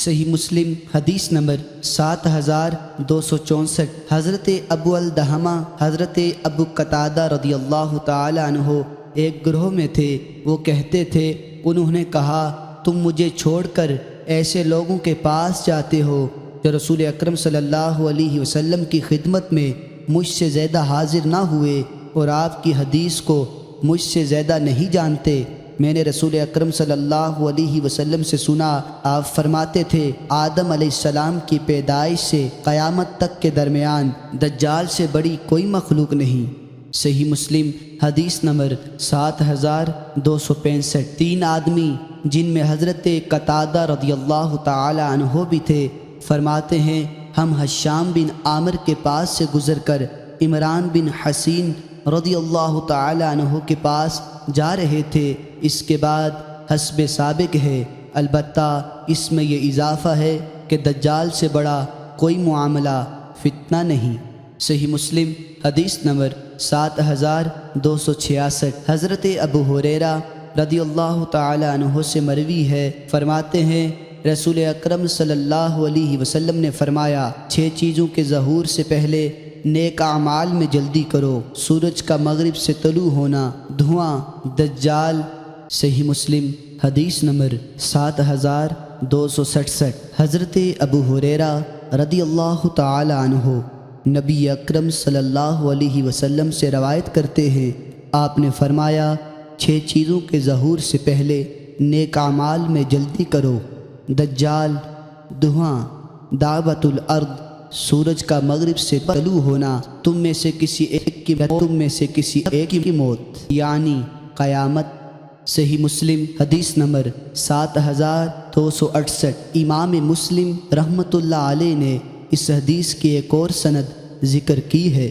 صحیح مسلم حدیث نمبر 7264۔ حضرت ابو الدہمہ حضرت ابو قتادہ رضی اللہ تعالی عنہ ایک گروہ میں تھے۔ وہ کہتے تھے، انہوں نے کہا، تم مجھے چھوڑ کر ایسے لوگوں کے پاس جاتے ہو جو رسول اکرم صلی اللہ علیہ وسلم کی خدمت میں مجھ سے زیادہ حاضر نہ ہوئے اور آپ کی حدیث کو مجھ سے زیادہ نہیں جانتے۔ میں نے رسول اکرم صلی اللہ علیہ وسلم سے سنا، آپ فرماتے تھے، آدم علیہ السلام کی پیدائش سے قیامت تک کے درمیان دجال سے بڑی کوئی مخلوق نہیں۔ صحیح مسلم حدیث نمبر 7265۔ تین آدمی جن میں حضرت قتادہ رضی اللہ تعالی عنہ بھی تھے فرماتے ہیں، ہم حشام بن عامر کے پاس سے گزر کر عمران بن حسین رضی اللہ تعالی عنہ کے پاس جا رہے تھے۔ اس کے بعد حسب سابق ہے، البتہ اس میں یہ اضافہ ہے کہ دجال سے بڑا کوئی معاملہ فتنہ نہیں۔ صحیح مسلم حدیث نمبر 7266۔ حضرت ابو ہریرہ رضی اللہ تعالی عنہ سے مروی ہے، فرماتے ہیں، رسول اکرم صلی اللہ علیہ وسلم نے فرمایا، 6 چیزوں کے ظہور سے پہلے نیک اعمال میں جلدی کرو، سورج کا مغرب سے طلوع ہونا، دھواں، دجال۔ صحیح مسلم حدیث نمبر 7267۔ حضرت ابو ہریرہ رضی اللہ تعالی عنہ نبی اکرم صلی اللہ علیہ وسلم سے روایت کرتے ہیں، آپ نے فرمایا، 6 چیزوں کے ظہور سے پہلے نیک اعمال میں جلدی کرو، دجال، دھواں، دعوت الارض، سورج کا مغرب سے طلوع ہونا، تم میں سے کسی ایک کی موت یعنی قیامت۔ صحیح مسلم حدیث نمبر 7268۔ امام مسلم رحمۃ اللہ علیہ نے اس حدیث کی ایک اور سند ذکر کی ہے۔